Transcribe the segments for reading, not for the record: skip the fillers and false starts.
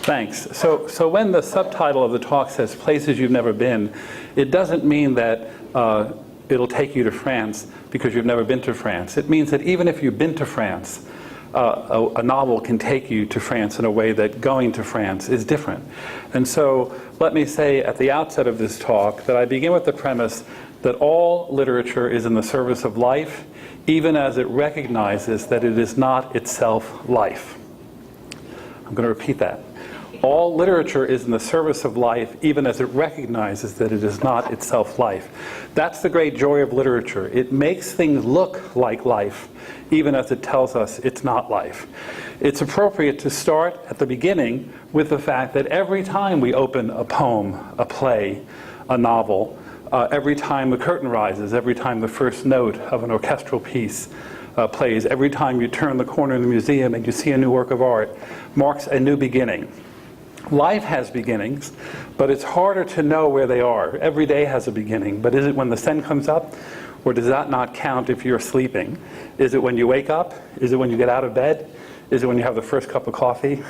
Thanks. So when the subtitle of the talk says places you've never been, it doesn't mean that it'll take you to France because you've never been to France. It means that even if you've been to France, a novel can take you to France in a way that going to France is different. And so let me say at the outset of this talk that I begin with the premise that all literature is in the service of life, even as it recognizes that it is not itself life. I'm going to repeat that. All literature is in the service of life, even as it recognizes that it is not itself life. That's the great joy of literature. It makes things look like life, even as it tells us it's not life. It's appropriate to start at the beginning with the fact that every time we open a poem, a play, a novel, every time the curtain rises, every time the first note of an orchestral piece plays, every time you turn the corner in the museum and you see a new work of art, marks a new beginning. Life has beginnings, but it's harder to know where they are. Every day has a beginning, but is it when the sun comes up, or does that not count if you're sleeping? Is it when you wake up? Is it when you get out of bed? Is it when you have the first cup of coffee?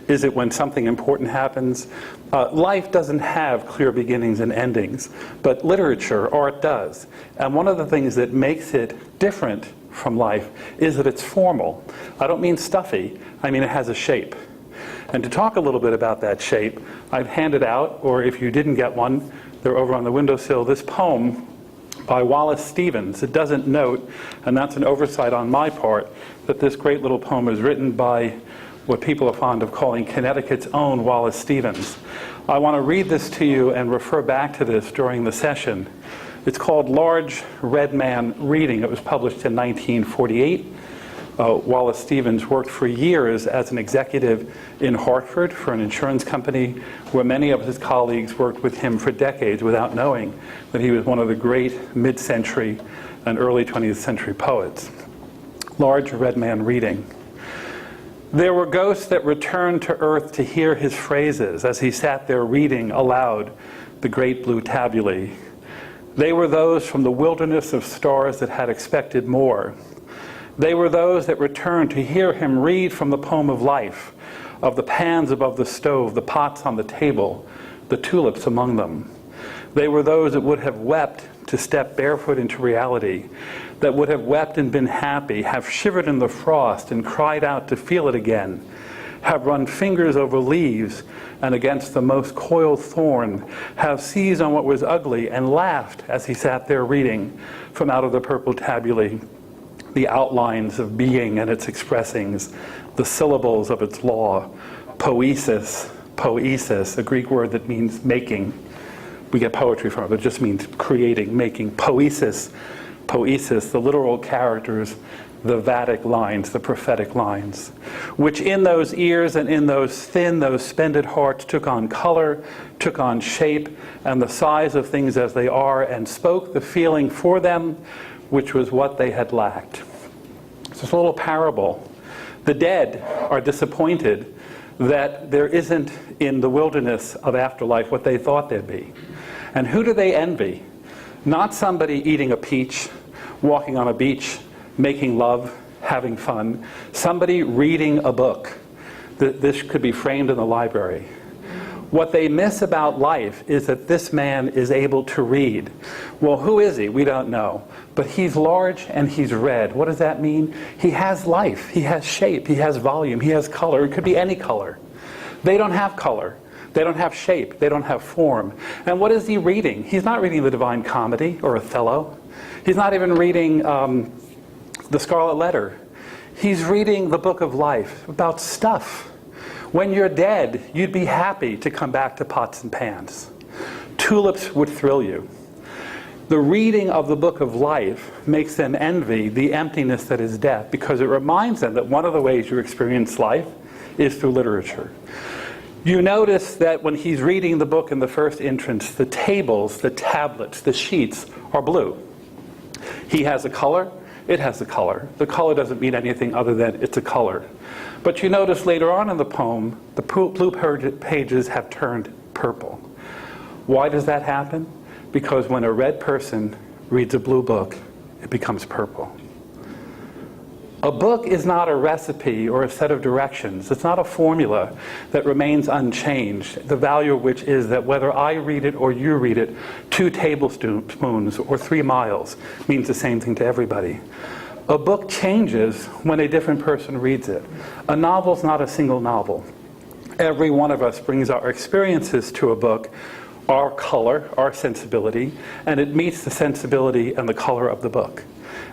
Is it when something important happens? Life doesn't have clear beginnings and endings, but literature, art does. And one of the things that makes it different from life is that it's formal. I don't mean stuffy, I mean it has a shape. And to talk a little bit about that shape, I've handed out, or if you didn't get one, they're over on the windowsill, this poem by Wallace Stevens. It doesn't note, and that's an oversight on my part, that this great little poem is written by what people are fond of calling Connecticut's own Wallace Stevens. I want to read this to you and refer back to this during the session. It's called Large Red Man Reading. It was published in 1948. Wallace Stevens worked for years as an executive in Hartford for an insurance company, where many of his colleagues worked with him for decades without knowing that he was one of the great mid-century and early 20th century poets. Large Red Man Reading. There were ghosts that returned to earth to hear his phrases as he sat there reading aloud the great blue tabulae. They were those from the wilderness of stars that had expected more. They were those that returned to hear him read from the poem of life, of the pans above the stove, the pots on the table, the tulips among them. They were those that would have wept to step barefoot into reality, that would have wept and been happy, have shivered in the frost and cried out to feel it again, have run fingers over leaves and against the most coiled thorn, have seized on what was ugly and laughed as he sat there reading from out of the purple tabulae, the outlines of being and its expressings, the syllables of its law, poesis, a Greek word that means making. We get poetry from it, but it just means creating, making. Poesis, the literal characters, the Vedic lines, the prophetic lines, which in those ears and in those thin, those spended hearts took on color, took on shape, and the size of things as they are, and spoke the feeling for them, which was what they had lacked. It's a little parable. The dead are disappointed that there isn't in the wilderness of afterlife what they thought there'd be. And who do they envy? Not somebody eating a peach, walking on a beach, making love, having fun. Somebody reading a book. This could be framed in the library. What they miss about life is that this man is able to read. Well, who is he? We don't know. But he's large and he's red. What does that mean? He has life. He has shape. He has volume. He has color. It could be any color. They don't have color. They don't have shape. They don't have form. And what is he reading? He's not reading the Divine Comedy or Othello. He's not even reading the Scarlet Letter. He's reading the book of life about stuff. When you're dead, you'd be happy to come back to pots and pans. Tulips would thrill you. The reading of the book of life makes them envy the emptiness that is death, because it reminds them that one of the ways you experience life is through literature. You notice that when he's reading the book in the first entrance, the tables, the tablets, the sheets are blue. He has a color, it has a color. The color doesn't mean anything other than it's a color. But you notice later on in the poem, the blue pages have turned purple. Why does that happen? Because when a red person reads a blue book, it becomes purple. A book is not a recipe or a set of directions. It's not a formula that remains unchanged, the value of which is that whether I read it or you read it, 2 tablespoons or 3 miles means the same thing to everybody. A book changes when a different person reads it. A novel's not a single novel. Every one of us brings our experiences to a book, our color, our sensibility, and it meets the sensibility and the color of the book.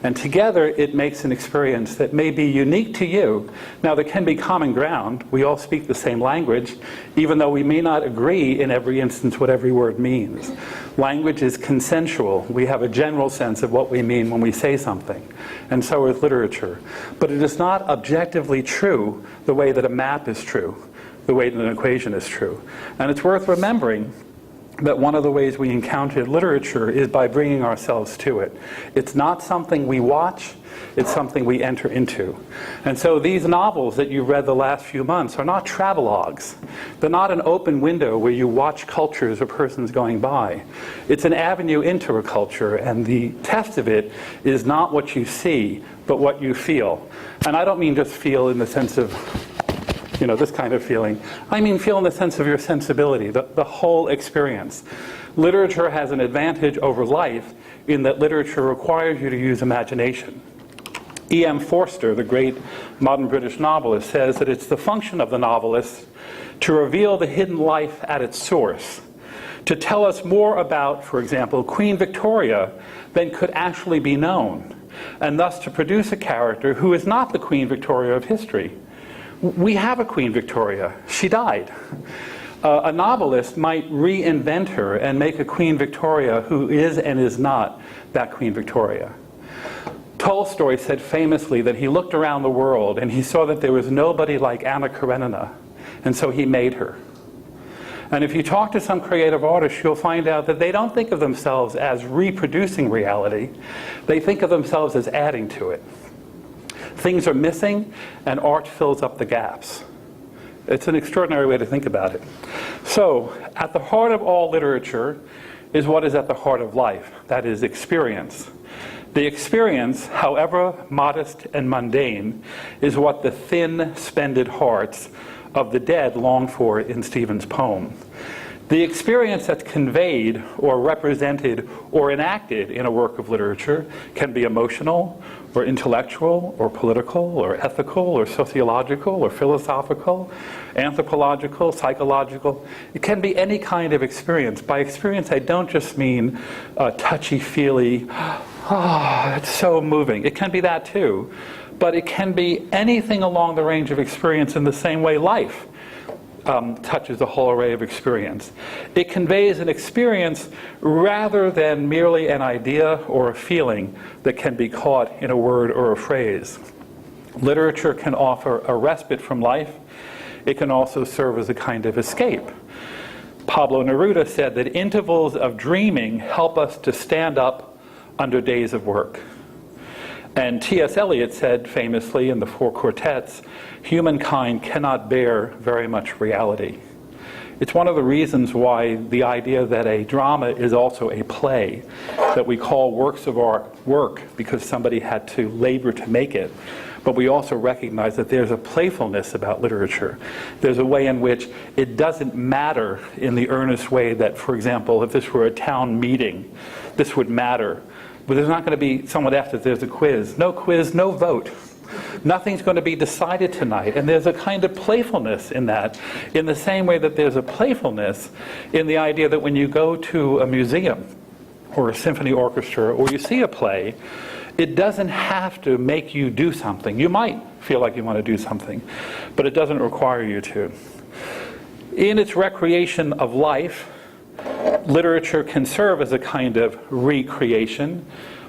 And together it makes an experience that may be unique to you. Now there can be common ground. We all speak the same language, even though we may not agree in every instance what every word means. Language is consensual. We have a general sense of what we mean when we say something. And so is literature. But it is not objectively true the way that a map is true, the way that an equation is true. And it's worth remembering that one of the ways we encounter literature is by bringing ourselves to it. It's not something we watch, it's something we enter into. And so these novels that you've read the last few months are not travelogues. They're not an open window where you watch cultures or persons going by. It's an avenue into a culture, and the test of it is not what you see, but what you feel. And I don't mean just feel in the sense of this kind of feeling. I mean feel in the sense of your sensibility, the whole experience. Literature has an advantage over life in that literature requires you to use imagination. E.M. Forster, the great modern British novelist, says that it's the function of the novelist to reveal the hidden life at its source, to tell us more about, for example, Queen Victoria than could actually be known, and thus to produce a character who is not the Queen Victoria of history. We have a Queen Victoria. She died. A novelist might reinvent her and make a Queen Victoria who is and is not that Queen Victoria. Tolstoy said famously that he looked around the world and he saw that there was nobody like Anna Karenina, and so he made her. And if you talk to some creative artists, you'll find out that they don't think of themselves as reproducing reality. They think of themselves as adding to it. Things are missing, and art fills up the gaps. It's an extraordinary way to think about it. So, at the heart of all literature is what is at the heart of life, that is experience. The experience, however modest and mundane, is what the thin, spended hearts of the dead long for in Stephen's poem. The experience that's conveyed or represented or enacted in a work of literature can be emotional or intellectual or political or ethical or sociological or philosophical, anthropological, psychological. It can be any kind of experience. By experience, I don't just mean touchy-feely, it's so moving. It can be that too. But it can be anything along the range of experience in the same way life touches a whole array of experience. It conveys an experience rather than merely an idea or a feeling that can be caught in a word or a phrase. Literature can offer a respite from life. It can also serve as a kind of escape. Pablo Neruda said that intervals of dreaming help us to stand up under days of work. And T.S. Eliot said famously in the Four Quartets, humankind cannot bear very much reality. It's one of the reasons why the idea that a drama is also a play, that we call works of art work because somebody had to labor to make it. But we also recognize that there's a playfulness about literature. There's a way in which it doesn't matter in the earnest way that, for example, if this were a town meeting, this would matter. But there's not going to be someone after there's a quiz. No quiz, no vote. Nothing's going to be decided tonight. And there's a kind of playfulness in that, in the same way that there's a playfulness in the idea that when you go to a museum or a symphony orchestra or you see a play, it doesn't have to make you do something. You might feel like you want to do something, but it doesn't require you to. In its recreation of life, literature can serve as a kind of recreation,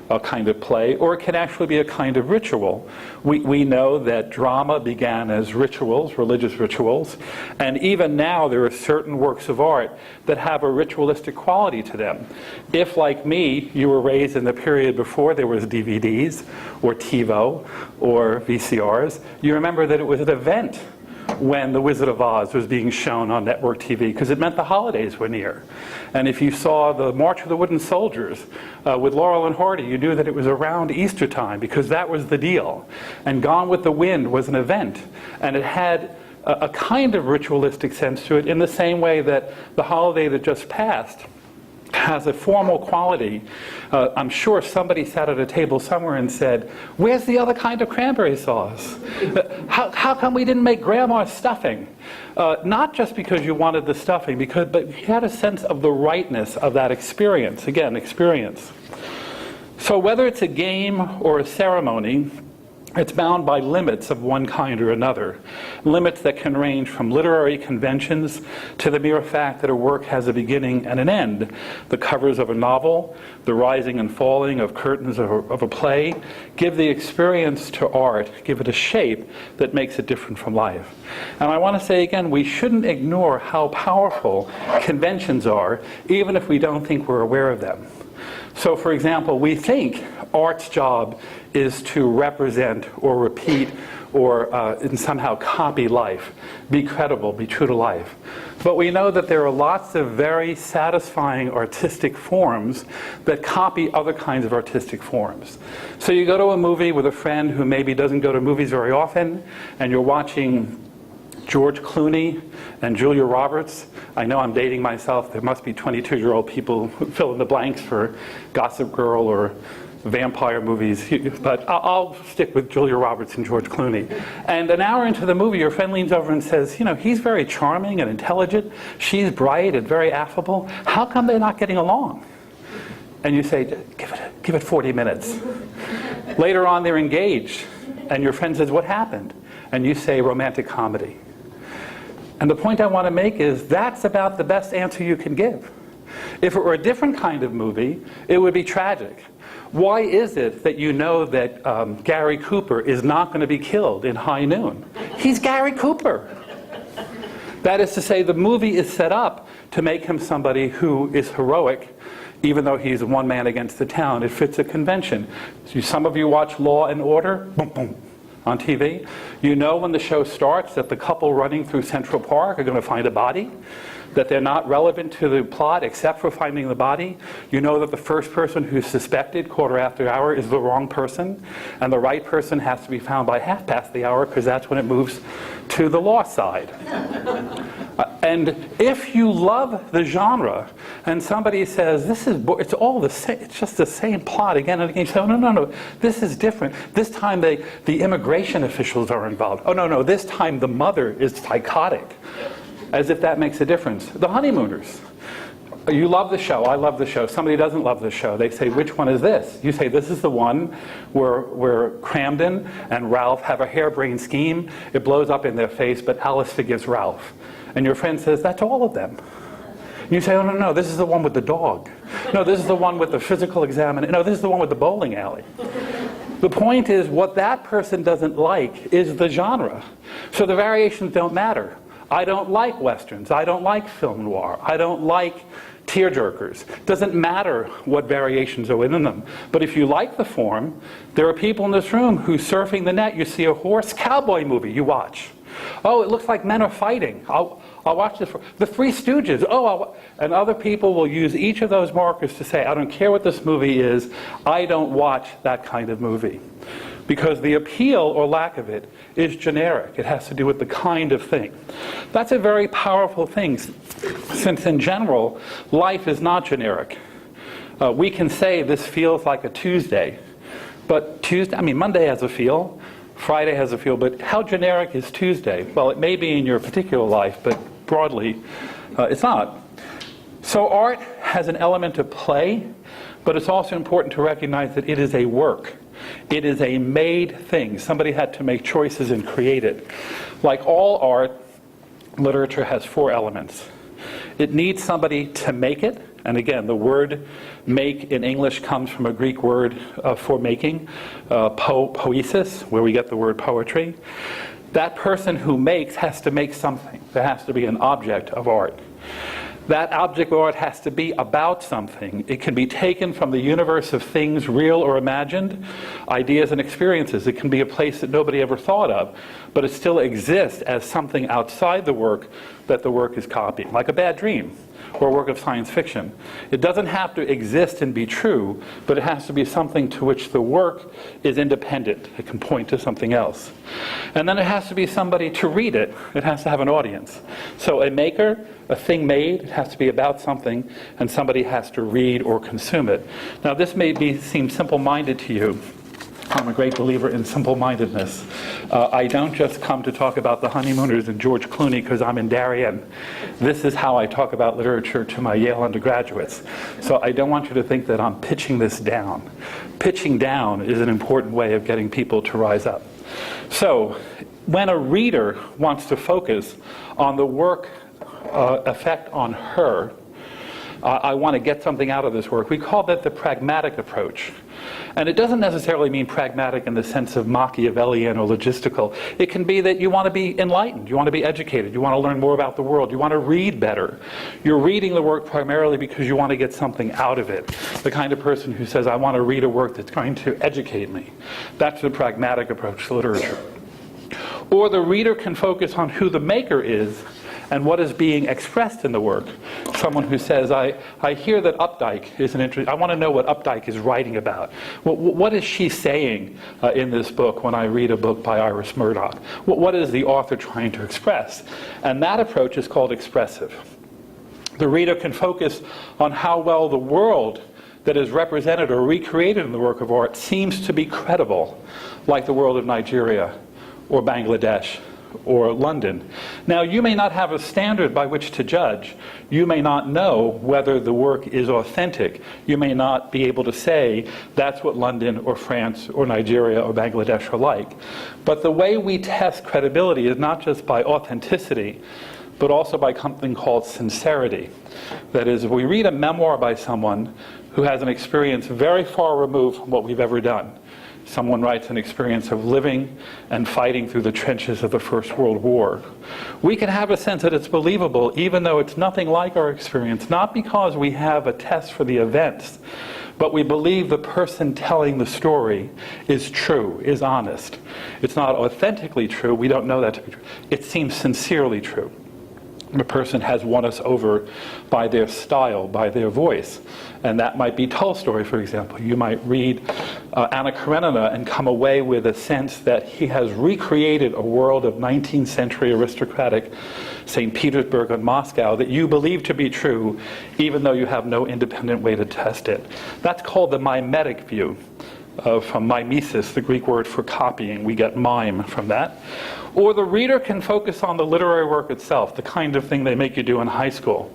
a kind of play, or it can actually be a kind of ritual. We know that drama began as rituals, religious rituals, and even now there are certain works of art that have a ritualistic quality to them. If, like me, you were raised in the period before there was DVDs, or TiVo, or VCRs, you remember that it was an event when The Wizard of Oz was being shown on network TV, because it meant the holidays were near. And if you saw the March of the Wooden Soldiers with Laurel and Hardy, you knew that it was around Easter time, because that was the deal. And Gone with the Wind was an event, and it had a kind of ritualistic sense to it, in the same way that the holiday that just passed has a formal quality. I'm sure somebody sat at a table somewhere and said, "Where's the other kind of cranberry sauce? How come we didn't make grandma's stuffing?" Not just because you wanted the stuffing, but you had a sense of the rightness of that experience. Again, experience. So whether it's a game or a ceremony, it's bound by limits of one kind or another. Limits that can range from literary conventions to the mere fact that a work has a beginning and an end. The covers of a novel, the rising and falling of curtains of a play, give the experience to art, give it a shape that makes it different from life. And I want to say again, we shouldn't ignore how powerful conventions are, even if we don't think we're aware of them. So, for example, we think art's job is to represent or repeat or and somehow copy life, be credible, be true to life. But we know that there are lots of very satisfying artistic forms that copy other kinds of artistic forms. So you go to a movie with a friend who maybe doesn't go to movies very often, and you're watching George Clooney and Julia Roberts. I know I'm dating myself. There must be 22-year-old people who fill in the blanks for Gossip Girl or vampire movies, but I'll stick with Julia Roberts and George Clooney. And an hour into the movie, your friend leans over and says, "You know, he's very charming and intelligent. She's bright and very affable. How come they're not getting along?" And you say, give it 40 minutes. Later on, they're engaged, and your friend says, "What happened?" And you say, "Romantic comedy." And the point I want to make is that's about the best answer you can give. If it were a different kind of movie, it would be tragic. Why is it that you know that Gary Cooper is not going to be killed in High Noon? He's Gary Cooper. That is to say, the movie is set up to make him somebody who is heroic, even though he's one man against the town. It fits a convention. So some of you watch Law and Order, boom, boom, on TV. You know when the show starts that the couple running through Central Park are going to find a body, that they're not relevant to the plot except for finding the body. You know that the first person who's suspected quarter after the hour is the wrong person, and the right person has to be found by half past the hour, because that's when it moves to the law side. And if you love the genre and somebody says, it's all the same, it's just the same plot again and again, you say, "Oh, no, this is different. This time the immigration officials are involved. Oh, no, this time the mother is psychotic." As if that makes a difference. The Honeymooners. You love the show, I love the show. Somebody doesn't love the show. They say, "Which one is this?" You say, "This is the one where Cramden and Ralph have a harebrained scheme. It blows up in their face, but Alice forgives Ralph." And your friend says, "That's all of them." You say, "Oh, no, this is the one with the dog. No, this is the one with the physical examination. No, this is the one with the bowling alley." The point is, what that person doesn't like is the genre. So the variations don't matter. I don't like Westerns. I don't like film noir. I don't like tearjerkers. Doesn't matter what variations are within them. But if you like the form, there are people in this room who, surfing the net, you see a horse cowboy movie, you watch. "Oh, it looks like men are fighting. I'll watch this." The Three Stooges. And other people will use each of those markers to say, "I don't care what this movie is. I don't watch that kind of movie." Because the appeal or lack of it is generic. It has to do with the kind of thing. That's a very powerful thing, since in general, life is not generic. We can say this feels like a Tuesday, but Monday has a feel, Friday has a feel, but how generic is Tuesday? Well, it may be in your particular life, but broadly, it's not. So art has an element of play, but it's also important to recognize that it is a work. It is a made thing. Somebody had to make choices and create it. Like all art, literature has four elements. It needs somebody to make it. And again, the word make in English comes from a Greek word for making, poesis, where we get the word poetry. That person who makes has to make something. There has to be an object of art. That object of art has to be about something. It can be taken from the universe of things real or imagined, ideas and experiences. It can be a place that nobody ever thought of, but it still exists as something outside the work that the work is copying, like a bad dream or a work of science fiction. It doesn't have to exist and be true, but it has to be something to which the work is independent. It can point to something else. And then it has to be somebody to read it. It has to have an audience. So a maker, a thing made, it has to be about something, and somebody has to read or consume it. Now this may seem simple-minded to you. I'm a great believer in simple-mindedness. I don't just come to talk about the honeymooners and George Clooney because I'm in Darien. This is how I talk about literature to my Yale undergraduates. So I don't want you to think that I'm pitching this down. Pitching down is an important way of getting people to rise up. So when a reader wants to focus on the work effect on her, I want to get something out of this work. We call that the pragmatic approach. And it doesn't necessarily mean pragmatic in the sense of Machiavellian or logistical. It can be that you want to be enlightened, you want to be educated, you want to learn more about the world, you want to read better. You're reading the work primarily because you want to get something out of it. The kind of person who says, I want to read a work that's going to educate me. That's the pragmatic approach to literature. Or the reader can focus on who the maker is and what is being expressed in the work. Someone who says, I hear that Updike is an interest. I want to know what Updike is writing about. What is she saying in this book when I read a book by Iris Murdoch? What is the author trying to express? And that approach is called expressive. The reader can focus on how well the world that is represented or recreated in the work of art seems to be credible, like the world of Nigeria or Bangladesh or London. Now, you may not have a standard by which to judge. You may not know whether the work is authentic. You may not be able to say that's what London or France or Nigeria or Bangladesh are like. But the way we test credibility is not just by authenticity, but also by something called sincerity. That is, if we read a memoir by someone who has an experience very far removed from what we've ever done, someone writes an experience of living and fighting through the trenches of the First World War, we can have a sense that it's believable even though it's nothing like our experience, not because we have a test for the events, but we believe the person telling the story is true, is honest. It's not authentically true, we don't know that to be true. It seems sincerely true. The person has won us over by their style, by their voice. And that might be Tolstoy, for example. You might read Anna Karenina and come away with a sense that he has recreated a world of 19th century aristocratic St. Petersburg and Moscow that you believe to be true, even though you have no independent way to test it. That's called the mimetic view. From mimesis, the Greek word for copying. We get mime from that. Or the reader can focus on the literary work itself, the kind of thing they make you do in high school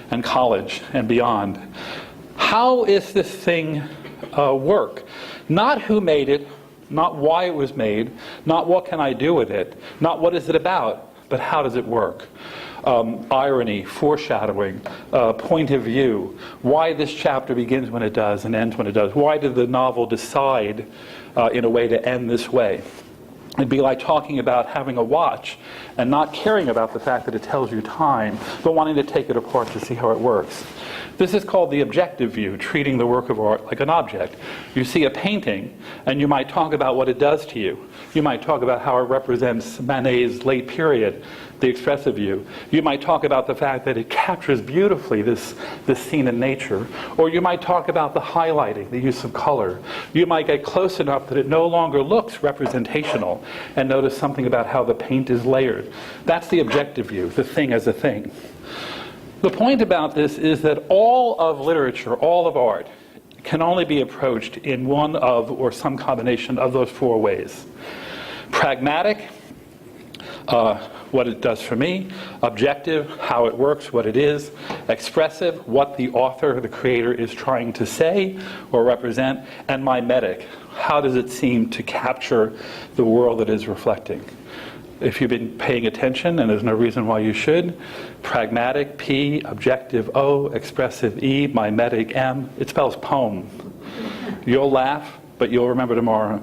and college and beyond. How is this thing work? Not who made it, not why it was made, not what can I do with it, not what is it about, but how does it work? Irony, foreshadowing, point of view, why this chapter begins when it does and ends when it does. Why did the novel decide in a way to end this way? It'd be like talking about having a watch and not caring about the fact that it tells you time, but wanting to take it apart to see how it works. This is called the objective view, treating the work of art like an object. You see a painting, and you might talk about what it does to you. You might talk about how it represents Manet's late period, the expressive view. You might talk about the fact that it captures beautifully this scene in nature. Or you might talk about the highlighting, the use of color. You might get close enough that it no longer looks representational and notice something about how the paint is layered. That's the objective view, the thing as a thing. The point about this is that all of literature, all of art, can only be approached in one of or some combination of those four ways. Pragmatic, what it does for me. Objective, how it works, what it is. Expressive, what the author, the creator, is trying to say or represent. And mimetic, how does it seem to capture the world that is reflecting. If you've been paying attention, and there's no reason why you should, pragmatic, P, objective, O, expressive, E, mimetic, M, it spells poem. You'll laugh, but you'll remember tomorrow.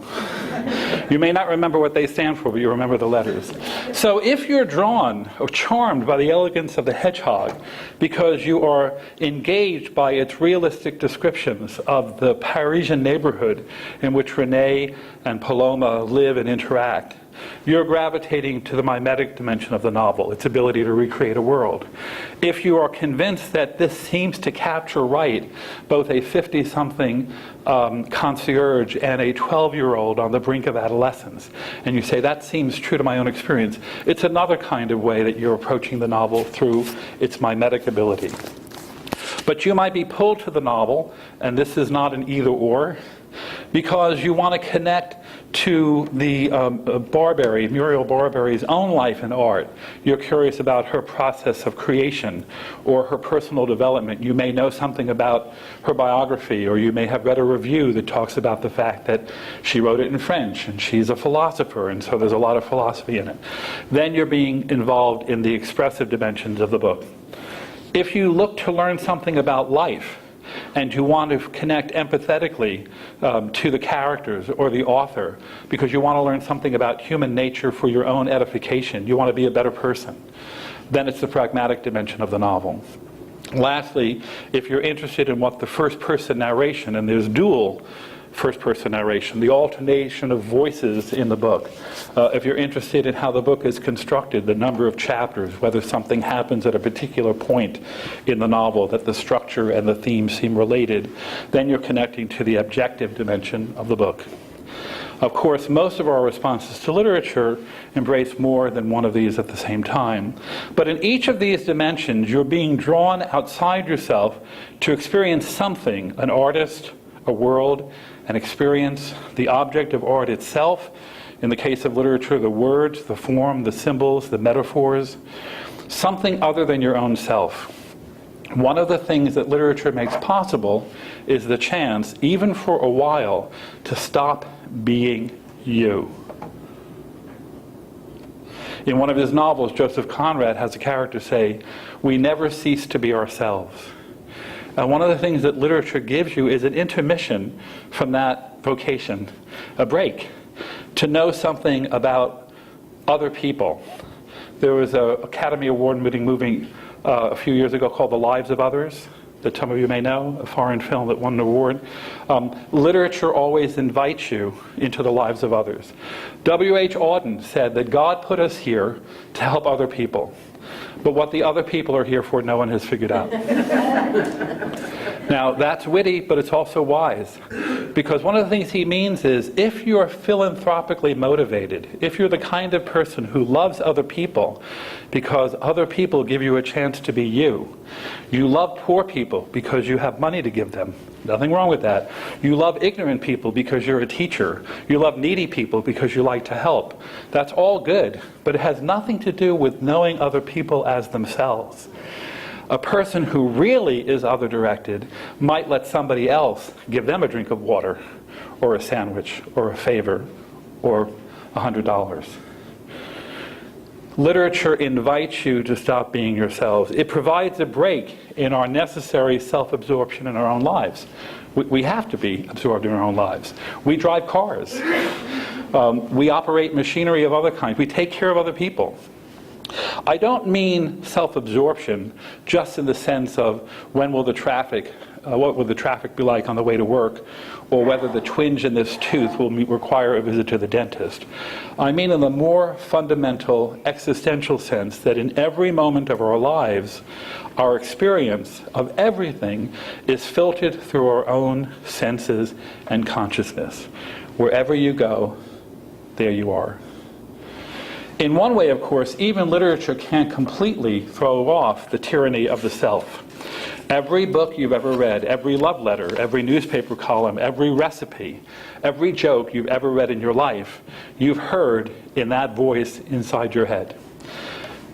You may not remember what they stand for, but you remember the letters. So if you're drawn or charmed by the elegance of the hedgehog because you are engaged by its realistic descriptions of the Parisian neighborhood in which Renee and Paloma live and interact, you're gravitating to the mimetic dimension of the novel, its ability to recreate a world. If you are convinced that this seems to capture right both a 50-something concierge and a 12-year-old on the brink of adolescence, and you say, that seems true to my own experience, it's another kind of way that you're approaching the novel through its mimetic ability. But you might be pulled to the novel, and this is not an either-or, because you want to connect to the Muriel Barberry's own life and art. You're curious about her process of creation or her personal development. You may know something about her biography, or you may have read a review that talks about the fact that she wrote it in French and she's a philosopher, and so there's a lot of philosophy in it. Then you're being involved in the expressive dimensions of the book. If you look to learn something about life, and you want to connect empathetically to the characters or the author because you want to learn something about human nature for your own edification, you want to be a better person, then it's the pragmatic dimension of the novel. Lastly, if you're interested in what the first-person narration, and there's dual first-person narration, the alternation of voices in the book. If you're interested in how the book is constructed, the number of chapters, whether something happens at a particular point in the novel, that the structure and the theme seem related, then you're connecting to the objective dimension of the book. Of course, most of our responses to literature embrace more than one of these at the same time. But in each of these dimensions, you're being drawn outside yourself to experience something, an artist, a world, an experience, the object of art itself, in the case of literature, the words, the form, the symbols, the metaphors, something other than your own self. One of the things that literature makes possible is the chance, even for a while, to stop being you. In one of his novels, Joseph Conrad has a character say, "We never cease to be ourselves." And one of the things that literature gives you is an intermission from that vocation, a break, to know something about other people. There was an Academy Award-winning movie a few years ago called The Lives of Others, that some of you may know, a foreign film that won an award. Literature always invites you into the lives of others. W.H. Auden said that God put us here to help other people. But what the other people are here for, no one has figured out. Now, that's witty, but it's also wise. Because one of the things he means is, if you're philanthropically motivated, if you're the kind of person who loves other people because other people give you a chance to be you, you love poor people because you have money to give them. Nothing wrong with that. You love ignorant people because you're a teacher. You love needy people because you like to help. That's all good, but it has nothing to do with knowing other people as themselves. A person who really is other-directed might let somebody else give them a drink of water, or a sandwich, or a favor, or $100. Literature invites you to stop being yourselves. It provides a break in our necessary self-absorption in our own lives. We have to be absorbed in our own lives. We drive cars. We operate machinery of other kinds. We take care of other people. I don't mean self-absorption just in the sense of when will the traffic, what will the traffic be like on the way to work, or whether the twinge in this tooth will require a visit to the dentist. I mean in the more fundamental existential sense that in every moment of our lives, our experience of everything is filtered through our own senses and consciousness. Wherever you go, there you are. In one way, of course, even literature can't completely throw off the tyranny of the self. Every book you've ever read, every love letter, every newspaper column, every recipe, every joke you've ever read in your life, you've heard in that voice inside your head.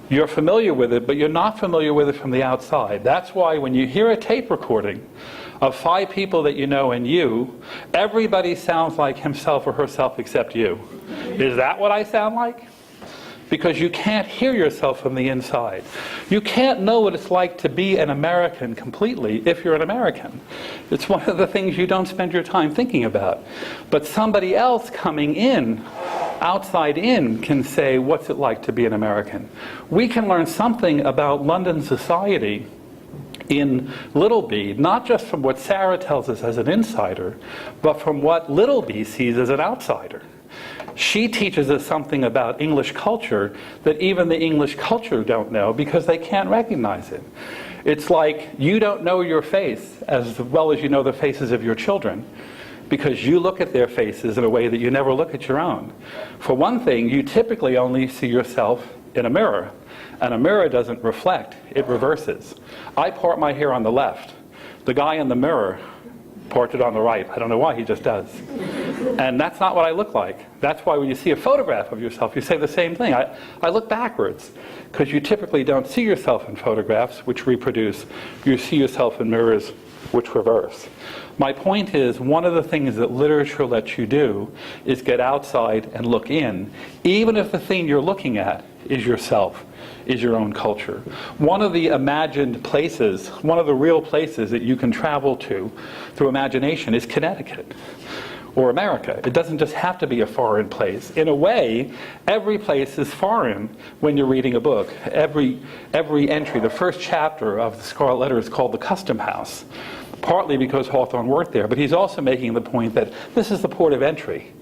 You're familiar with it, but you're not familiar with it from the outside. That's why when you hear a tape recording of 5 people that you know and you, everybody sounds like himself or herself except you. Is that what I sound like? because you can't hear yourself from the inside. You can't know what it's like to be an American completely if you're an American. It's one of the things you don't spend your time thinking about. But somebody else coming in, outside in, can say, what's it like to be an American? We can learn something about London society in Little B, not just from what Sarah tells us as an insider, but from what Little B sees as an outsider. She teaches us something about English culture that even the English culture don't know because they can't recognize it. It's like you don't know your face as well as you know the faces of your children because you look at their faces in a way that you never look at your own. For one thing, you typically only see yourself in a mirror, and a mirror doesn't reflect, it reverses. I part my hair on the left. The guy in the mirror parts it on the right. I don't know why, he just does. And that's not what I look like. That's why when you see a photograph of yourself, you say the same thing. I look backwards, because you typically don't see yourself in photographs, which reproduce. You see yourself in mirrors, which reverse. My point is, one of the things that literature lets you do is get outside and look in, even if the thing you're looking at is yourself, is your own culture. One of the imagined places, one of the real places that you can travel to through imagination is Connecticut or America. It doesn't just have to be a foreign place. In a way, every place is foreign when you're reading a book. Every entry, the first chapter of the Scarlet Letter is called The Custom House, partly because Hawthorne worked there, but he's also making the point that this is the port of entry.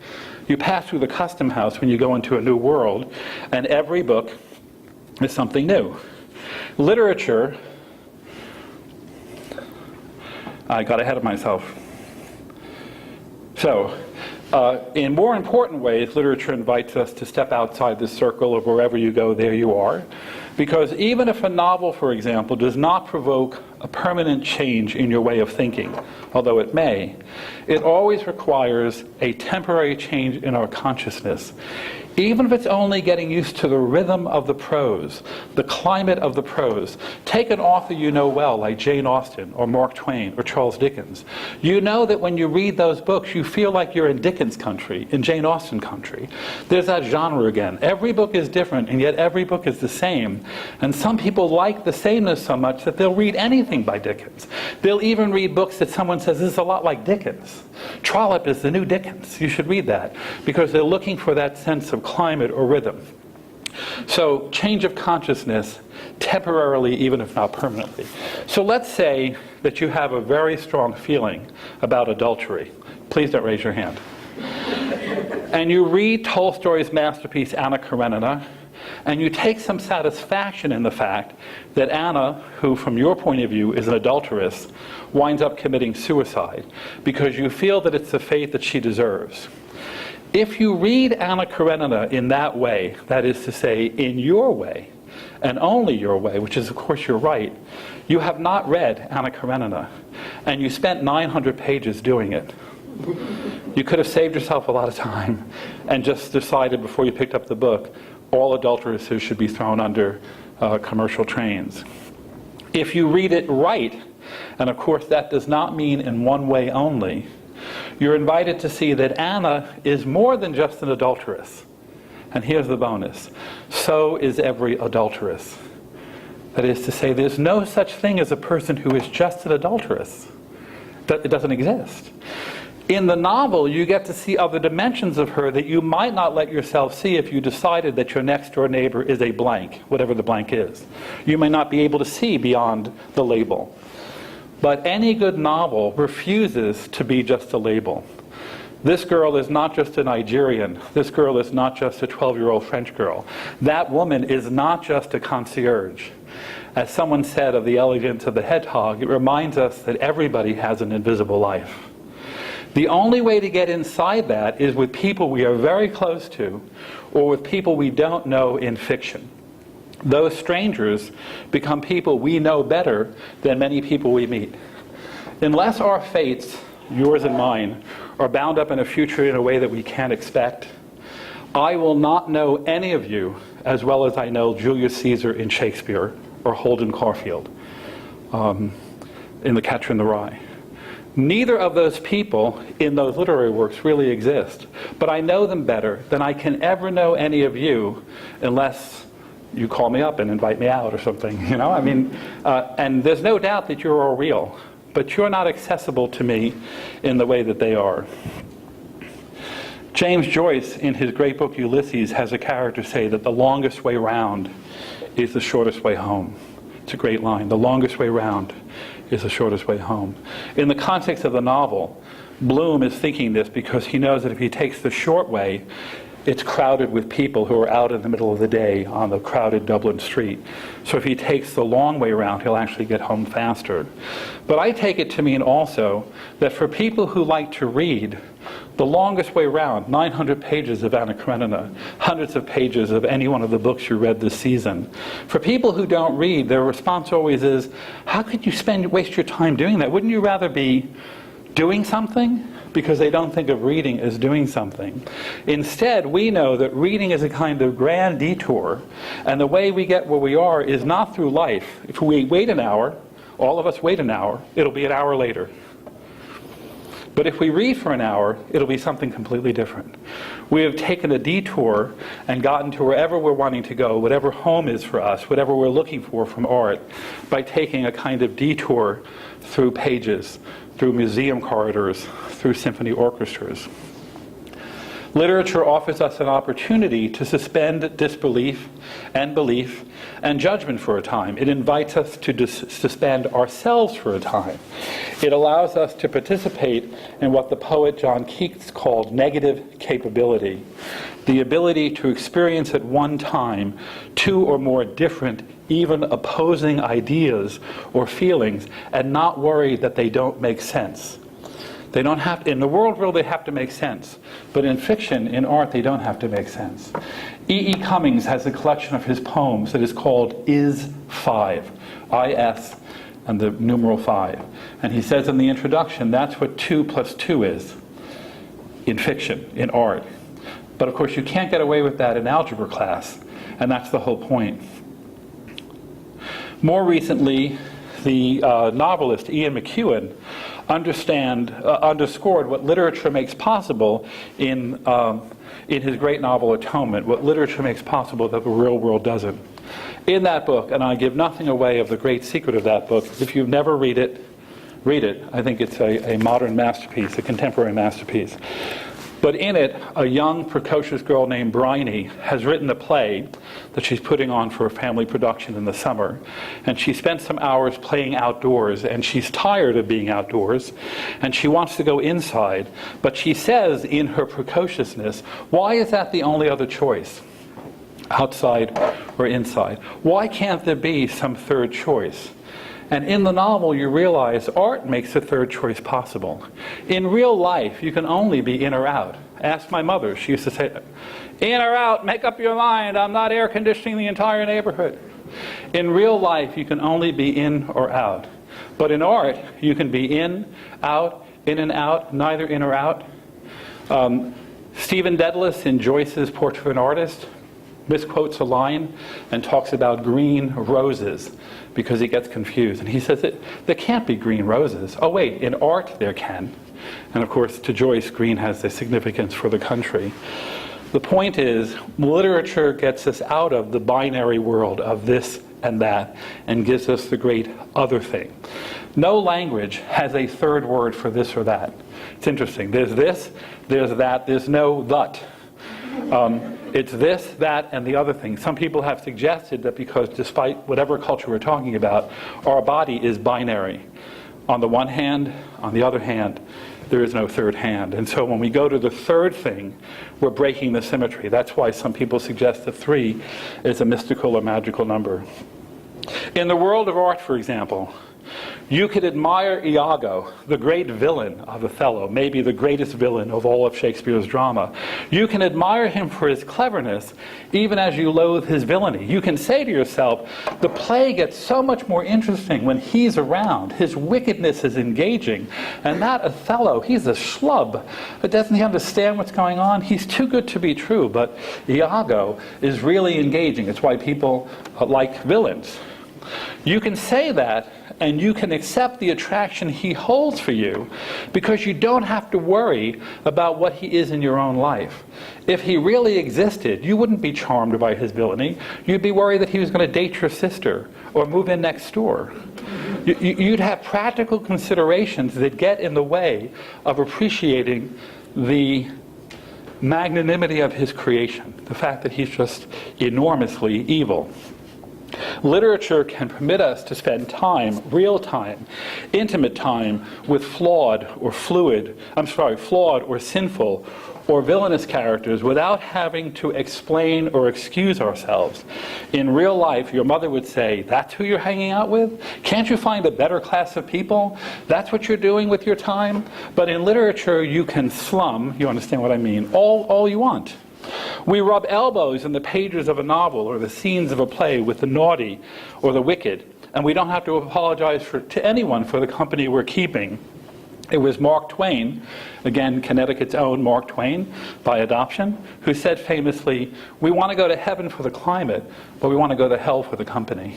You pass through the custom house when you go into a new world, and every book is something new. Literature, I got ahead of myself. So, in more important ways, literature invites us to step outside the circle of wherever you go, there you are. Because even if a novel, for example, does not provoke a permanent change in your way of thinking, although it may, it always requires a temporary change in our consciousness. Even if it's only getting used to the rhythm of the prose, the climate of the prose. Take an author you know well, like Jane Austen, or Mark Twain, or Charles Dickens. You know that when you read those books, you feel like you're in Dickens country, in Jane Austen country. There's that genre again. Every book is different, and yet every book is the same. And some people like the sameness so much that they'll read anything by Dickens. They'll even read books that someone says, this is a lot like Dickens. Trollope is the new Dickens. You should read that, because they're looking for that sense of climate or rhythm. So change of consciousness, temporarily, even if not permanently. So let's say that you have a very strong feeling about adultery. Please don't raise your hand. And you read Tolstoy's masterpiece, Anna Karenina, and you take some satisfaction in the fact that Anna, who from your point of view is an adulteress, winds up committing suicide because you feel that it's the fate that she deserves. If you read Anna Karenina in that way, that is to say, in your way, and only your way, which is of course your right, you have not read Anna Karenina, and you spent 900 pages doing it. You could have saved yourself a lot of time and just decided before you picked up the book, all adulteresses should be thrown under commercial trains. If you read it right, and of course that does not mean in one way only, you're invited to see that Anna is more than just an adulteress. And here's the bonus. So is every adulteress. That is to say, there's no such thing as a person who is just an adulteress. It doesn't exist. In the novel, you get to see other dimensions of her that you might not let yourself see if you decided that your next door neighbor is a blank, whatever the blank is. You may not be able to see beyond the label. But any good novel refuses to be just a label. This girl is not just a Nigerian. This girl is not just a 12-year-old French girl. That woman is not just a concierge. As someone said of the elegance of the hedgehog, it reminds us that everybody has an invisible life. The only way to get inside that is with people we are very close to, or with people we don't know in fiction. Those strangers become people we know better than many people we meet. Unless our fates, yours and mine, are bound up in a future in a way that we can't expect, I will not know any of you as well as I know Julius Caesar in Shakespeare or Holden Caulfield in The Catcher in the Rye. Neither of those people in those literary works really exist, but I know them better than I can ever know any of you unless you call me up and invite me out or something, you know? I mean, and there's no doubt that you're all real, but you're not accessible to me in the way that they are. James Joyce, in his great book Ulysses, has a character say that the longest way round is the shortest way home. It's a great line. The longest way round is the shortest way home. In the context of the novel, Bloom is thinking this because he knows that if he takes the short way, it's crowded with people who are out in the middle of the day on the crowded Dublin street. So if he takes the long way around, he'll actually get home faster. But I take it to mean also that for people who like to read, the longest way round, 900 pages of Anna Karenina, hundreds of pages of any one of the books you read this season. For people who don't read, their response always is, how could you waste your time doing that? Wouldn't you rather be doing something? Because they don't think of reading as doing something. Instead, we know that reading is a kind of grand detour, and the way we get where we are is not through life. If we wait an hour, all of us wait an hour, it'll be an hour later. But if we read for an hour, it'll be something completely different. We have taken a detour and gotten to wherever we're wanting to go, whatever home is for us, whatever we're looking for from art, by taking a kind of detour through pages, through museum corridors, through symphony orchestras. Literature offers us an opportunity to suspend disbelief and belief and judgment for a time. It invites us to suspend ourselves for a time. It allows us to participate in what the poet John Keats called negative capability, the ability to experience at one time two or more different, even opposing ideas or feelings, and not worry that they don't make sense. They don't have, in the world they have to make sense, but in fiction, in art, they don't have to make sense. E. E. Cummings has a collection of his poems that is called Is 5, I-S, and the numeral 5. And he says in the introduction, that's what 2 plus 2 is in fiction, in art. But of course, you can't get away with that in algebra class, and that's the whole point. More recently, the novelist Ian McEwan underscored what literature makes possible in his great novel Atonement, what literature makes possible that the real world doesn't. In that book, and I give nothing away of the great secret of that book, if you've never read it. I think it's a modern masterpiece, a contemporary masterpiece. But in it, a young, precocious girl named Bryony has written a play that she's putting on for a family production in the summer. And she spent some hours playing outdoors, and she's tired of being outdoors, and she wants to go inside. But she says in her precociousness, why is that the only other choice? Outside or inside? Why can't there be some third choice? And in the novel, you realize art makes a third choice possible. In real life, you can only be in or out. Ask my mother. She used to say, in or out, make up your mind. I'm not air conditioning the entire neighborhood. In real life, you can only be in or out. But in art, you can be in and out, neither in or out. Stephen Dedalus, in Joyce's Portrait of an Artist, misquotes a line and talks about green roses because he gets confused. And he says that there can't be green roses. Oh wait, in art there can. And of course, to Joyce, green has a significance for the country. The point is, literature gets us out of the binary world of this and that and gives us the great other thing. No language has a third word for this or that. It's interesting. There's this, there's that, there's no that. It's this, that, and the other thing. Some people have suggested that because despite whatever culture we're talking about, our body is binary. On the one hand, on the other hand, there is no third hand. And so when we go to the third thing, we're breaking the symmetry. That's why some people suggest that 3 is a mystical or magical number. In the world of art, for example, you could admire Iago, the great villain of Othello, maybe the greatest villain of all of Shakespeare's drama. You can admire him for his cleverness, even as you loathe his villainy. You can say to yourself, the play gets so much more interesting when he's around. His wickedness is engaging. And that Othello, he's a schlub. But doesn't he understand what's going on? He's too good to be true. But Iago is really engaging. It's why people like villains. You can say that, and you can accept the attraction he holds for you, because you don't have to worry about what he is in your own life. If he really existed, you wouldn't be charmed by his villainy. You'd be worried that he was going to date your sister or move in next door. You'd have practical considerations that get in the way of appreciating the magnanimity of his creation, the fact that he's just enormously evil. Literature can permit us to spend time, real time, intimate time, with flawed or sinful or villainous characters without having to explain or excuse ourselves. In real life, your mother would say, "That's who you're hanging out with? Can't you find a better class of people? That's what you're doing with your time?" But in literature, you can slum, you understand what I mean, all you want. We rub elbows in the pages of a novel or the scenes of a play with the naughty or the wicked, and we don't have to apologize to anyone for the company we're keeping. It was Mark Twain, again Connecticut's own Mark Twain, by adoption, who said famously, "We want to go to heaven for the climate, but we want to go to hell for the company."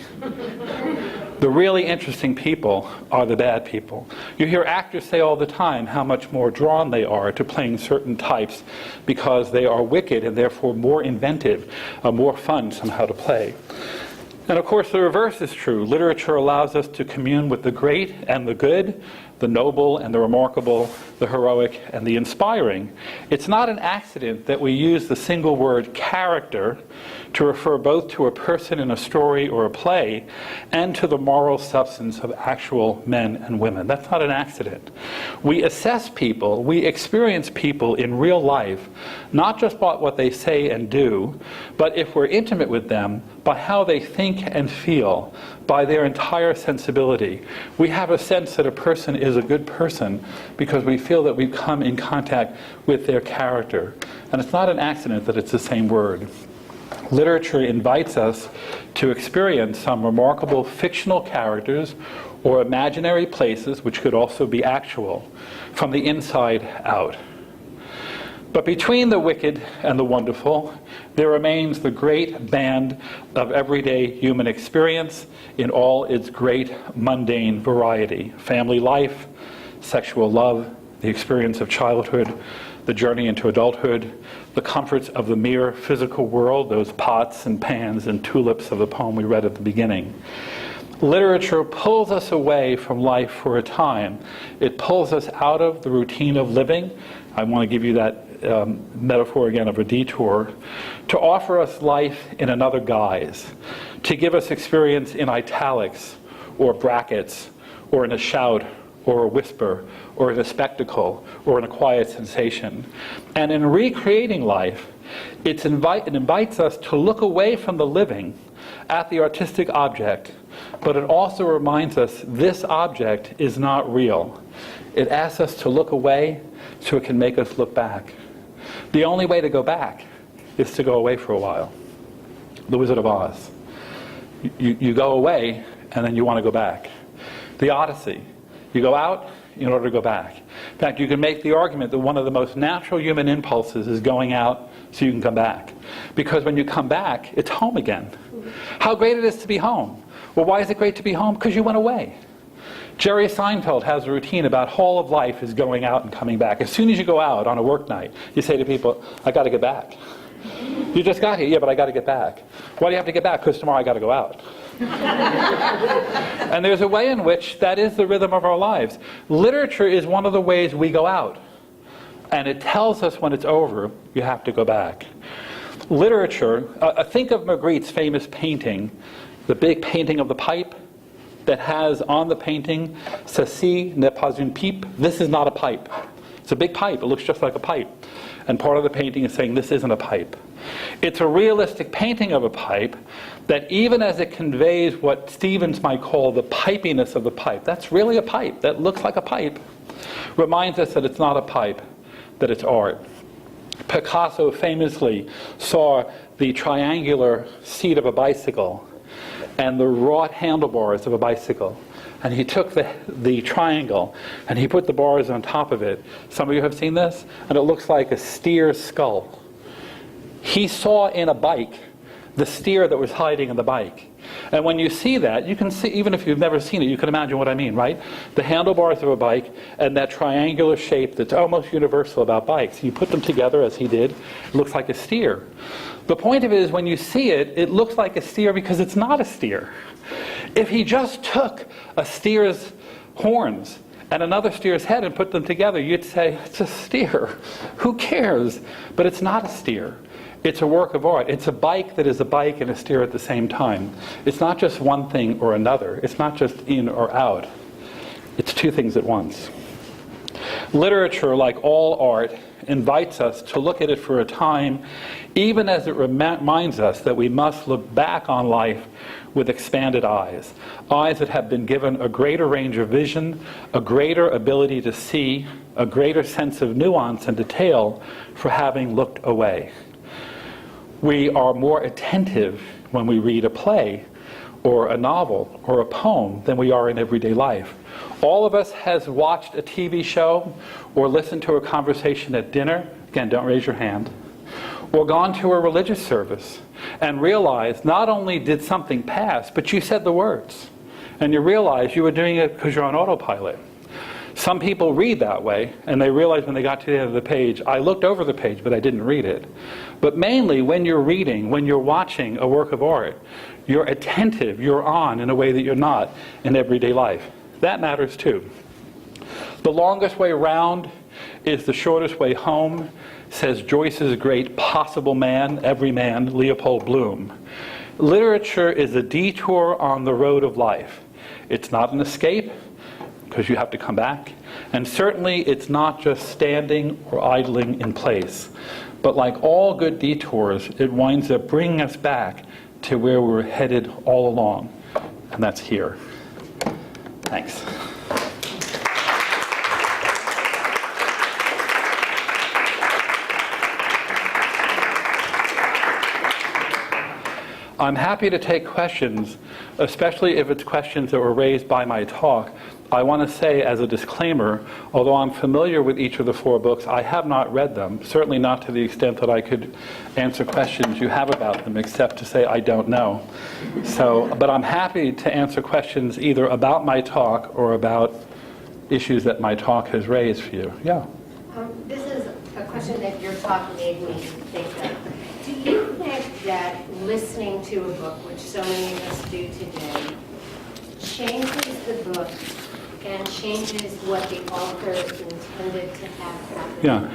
The really interesting people are the bad people. You hear actors say all the time how much more drawn they are to playing certain types because they are wicked and therefore more inventive, more fun somehow to play. And of course the reverse is true. Literature allows us to commune with the great and the good, the noble and the remarkable, the heroic and the inspiring. It's not an accident that we use the single word character to refer both to a person in a story or a play and to the moral substance of actual men and women. That's not an accident. We assess people, we experience people in real life, not just by what they say and do, but if we're intimate with them, by how they think and feel, by their entire sensibility. We have a sense that a person is a good person because we feel that we've come in contact with their character. And it's not an accident that it's the same word. Literature invites us to experience some remarkable fictional characters or imaginary places, which could also be actual, from the inside out. But between the wicked and the wonderful, there remains the great band of everyday human experience in all its great mundane variety. Family life, sexual love, the experience of childhood, the journey into adulthood, the comforts of the mere physical world, those pots and pans and tulips of the poem we read at the beginning. Literature pulls us away from life for a time. It pulls us out of the routine of living. I want to give you that metaphor again of a detour, to offer us life in another guise, to give us experience in italics or brackets or in a shout or a whisper or in a spectacle or in a quiet sensation. And in recreating life, it invites us to look away from the living at the artistic object, but it also reminds us this object is not real. It asks us to look away so it can make us look back. The only way to go back is to go away for a while. The Wizard of Oz. You go away and then you want to go back. The Odyssey. You go out in order to go back. In fact, you can make the argument that one of the most natural human impulses is going out so you can come back. Because when you come back, it's home again. How great it is to be home. Well, why is it great to be home? Because you went away. Jerry Seinfeld has a routine about whole of life is going out and coming back. As soon as you go out on a work night, you say to people, "I got to get back." "You just got here." "Yeah, but I got to get back." "Why do you have to get back?" "Because tomorrow I got to go out." And there's a way in which that is the rhythm of our lives. Literature is one of the ways we go out. And it tells us when it's over, you have to go back. Literature, think of Magritte's famous painting, the big painting of the pipe, that has on the painting, "Ceci n'est pas une pipe." This is not a pipe. It's a big pipe. It looks just like a pipe. And part of the painting is saying this isn't a pipe. It's a realistic painting of a pipe that even as it conveys what Stevens might call the pipiness of the pipe, that's really a pipe, that looks like a pipe, reminds us that it's not a pipe, that it's art. Picasso famously saw the triangular seat of a bicycle and the wrought handlebars of a bicycle. And he took the triangle and he put the bars on top of it. Some of you have seen this, and it looks like a steer's skull. He saw in a bike the steer that was hiding in the bike. And when you see that, you can see, even if you've never seen it, you can imagine what I mean, right? The handlebars of a bike and that triangular shape that's almost universal about bikes. You put them together, as he did, it looks like a steer. The point of it is, when you see it, it looks like a steer because it's not a steer. If he just took a steer's horns and another steer's head and put them together, you'd say, it's a steer. Who cares? But it's not a steer. It's a work of art. It's a bike that is a bike and a steer at the same time. It's not just one thing or another. It's not just in or out. It's two things at once. Literature, like all art, invites us to look at it for a time, even as it reminds us that we must look back on life with expanded eyes. Eyes that have been given a greater range of vision, a greater ability to see, a greater sense of nuance and detail for having looked away. We are more attentive when we read a play or a novel or a poem than we are in everyday life. All of us has watched a TV show or listened to a conversation at dinner, again, don't raise your hand, or gone to a religious service and realized not only did something pass, but you said the words. And you realize you were doing it because you're on autopilot. Some people read that way, and they realize when they got to the end of the page, I looked over the page, but I didn't read it. But mainly, when you're reading, when you're watching a work of art, you're attentive, you're on in a way that you're not in everyday life. That matters too. The longest way round is the shortest way home, says Joyce's great Possible Man, Everyman, Leopold Bloom. Literature is a detour on the road of life. It's not an escape, because you have to come back. And certainly it's not just standing or idling in place. But like all good detours, it winds up bringing us back to where we're headed all along. And that's here. Thanks. I'm happy to take questions, especially if it's questions that were raised by my talk. I want to say as a disclaimer, although I'm familiar with each of the 4 books, I have not read them, certainly not to the extent that I could answer questions you have about them, except to say I don't know. But I'm happy to answer questions either about my talk or about issues that my talk has raised for you. Yeah? This is a question that your talk made me think of. Do you think that listening to a book, which so many of us do today, changes the book and changes what the author intended to have happen? Yeah.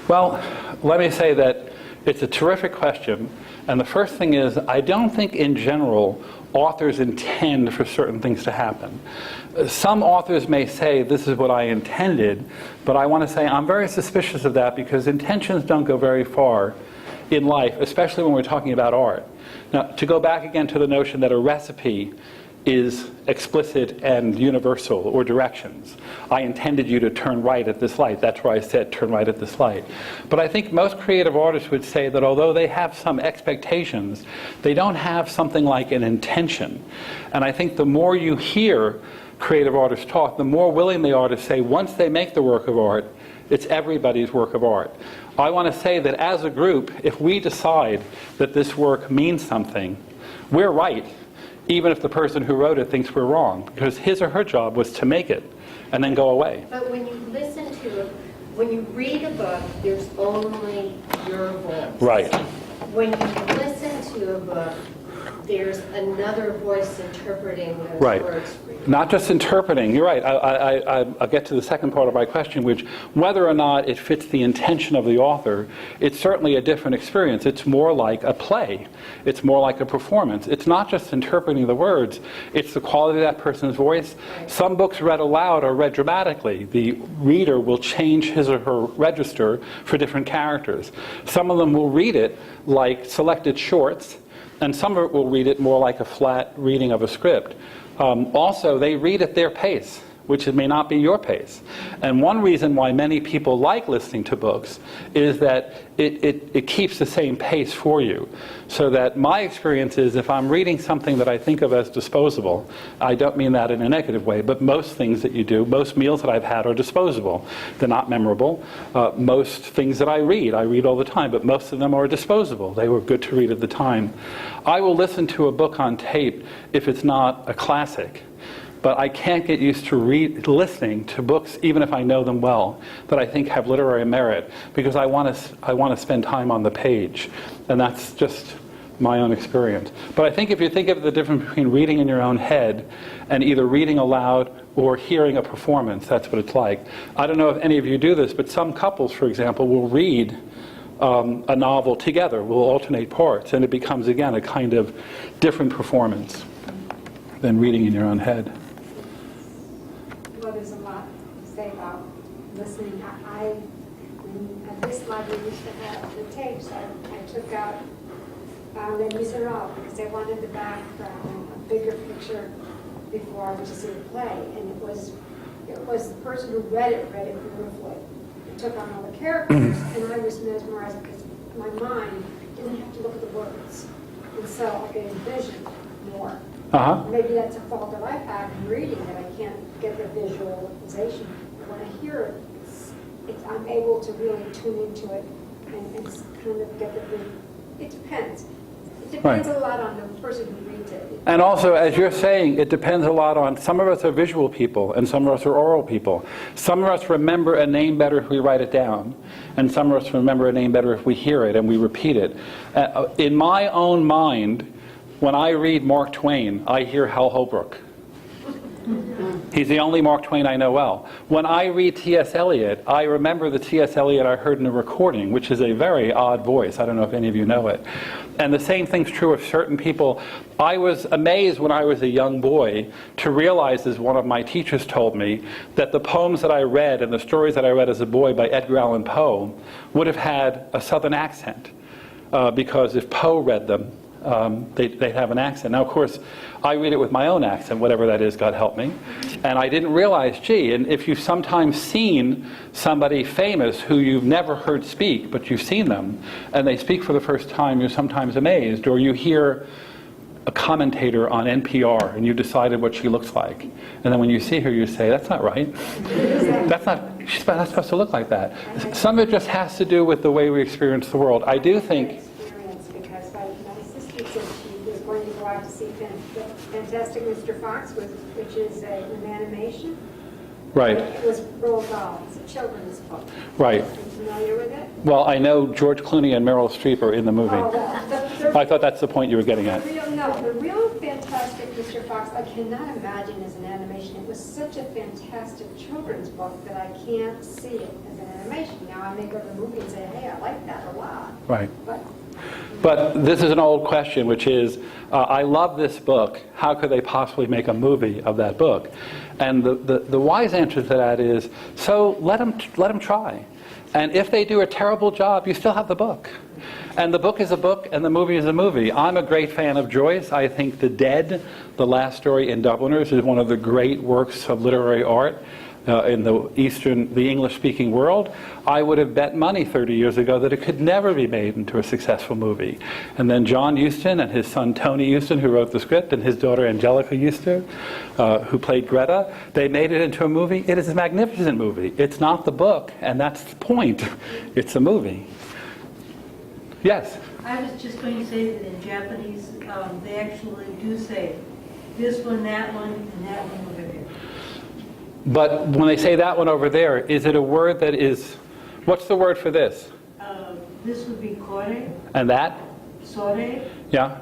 Well, let me say that it's a terrific question. And the first thing is, I don't think in general authors intend for certain things to happen. Some authors may say, this is what I intended, but I want to say I'm very suspicious of that because intentions don't go very far in life, especially when we're talking about art. Now, to go back again to the notion that a recipe is explicit and universal, or directions. I intended you to turn right at this light. That's why I said turn right at this light. But I think most creative artists would say that although they have some expectations, they don't have something like an intention. And I think the more you hear creative artists talk, the more willing they are to say once they make the work of art, it's everybody's work of art. I want to say that as a group, if we decide that this work means something, we're right, even if the person who wrote it thinks we're wrong, because his or her job was to make it and then go away. But when you listen to it, when you read a book, there's only your voice. Right. When you listen to a book, there's another voice interpreting those Right. words for you. Not just interpreting, you're right. I'll get to the second part of my question, which whether or not it fits the intention of the author, it's certainly a different experience. It's more like a play. It's more like a performance. It's not just interpreting the words, it's the quality of that person's voice. Right. Some books read aloud are read dramatically. The reader will change his or her register for different characters. Some of them will read it like selected shorts, and some of it will read it more like a flat reading of a script. Also, they read at their pace. which may not be your pace. And one reason why many people like listening to books is that it keeps the same pace for you. So that my experience is, if I'm reading something that I think of as disposable, I don't mean that in a negative way, but most things that you do, most meals that I've had are disposable. They're not memorable. Most things that I read all the time, but most of them are disposable. They were good to read at the time. I will listen to a book on tape if it's not a classic. But I can't get used to listening to books, even if I know them well, that I think have literary merit, because I want to spend time on the page, and that's just my own experience. But I think if you think of the difference between reading in your own head and either reading aloud or hearing a performance, that's what it's like. I don't know if any of you do this, but some couples, for example, will read a novel together, will alternate parts, and it becomes, again, a kind of different performance than reading in your own head. Well, there's a lot to say about listening. At this library used to have the tapes. I took out Les Miserables because I wanted the background, a bigger picture before I was to see the play. And it was the person who read it beautifully. It took on all the characters, and I was mesmerized because my mind didn't have to look at the words. And so I could envision more. Maybe that's a fault that I have in reading, that I can't get the visualization. When I hear it, I'm able to really tune into it and kind of get the. It depends. It depends a lot on the person who reads it. And also, as you're saying, it depends a lot on, some of us are visual people and some of us are oral people. Some of us remember a name better if we write it down, and some of us remember a name better if we hear it and we repeat it. In my own mind, when I read Mark Twain, I hear Hal Holbrook. He's the only Mark Twain I know well. When I read T.S. Eliot, I remember the T.S. Eliot I heard in a recording, which is a very odd voice. I don't know if any of you know it. And the same thing's true of certain people. I was amazed when I was a young boy to realize, as one of my teachers told me, that the poems that I read and the stories that I read as a boy by Edgar Allan Poe would have had a Southern accent. Because if Poe read them, they'd have an accent. Now, of course, I read it with my own accent, whatever that is, God help me. And I didn't realize, gee, and if you've sometimes seen somebody famous who you've never heard speak, but you've seen them, and they speak for the first time, you're sometimes amazed. Or you hear a commentator on NPR, and you decided what she looks like. And then when you see her, you say, that's not right. She's not supposed to look like that. Some of it just has to do with the way we experience the world. I do think... Because my sister said she was going to go out to see Fantastic Mr. Fox, which is an animation. Right. It was Roald Dahl. It's a children's book. Right. Are you familiar with it? Well, I know George Clooney and Meryl Streep are in the movie. I thought that's the point you were getting at. The real Fantastic Mr. Fox, I cannot imagine as an animation. It was such a fantastic children's book that I can't see it as an animation. Now I may go to the movie and say, hey, I like that a lot. Right. But this is an old question, which is, I love this book. How could they possibly make a movie of that book? And the wise answer to that is, so let them try. And if they do a terrible job, you still have the book. And the book is a book, and the movie is a movie. I'm a great fan of Joyce. I think The Dead, the last story in Dubliners, is one of the great works of literary art in the English-speaking world. I would have bet money 30 years ago that it could never be made into a successful movie. And then John Huston and his son Tony Huston, who wrote the script, and his daughter Angelica Huston, who played Greta, they made it into a movie. It is a magnificent movie. It's not the book, and that's the point. It's a movie. Yes? I was just going to say that in Japanese, they actually do say this one, that one, and that one over there. But when they say that one over there, is it a word that is... What's the word for this? This would be kore. And that? Sore. Yeah?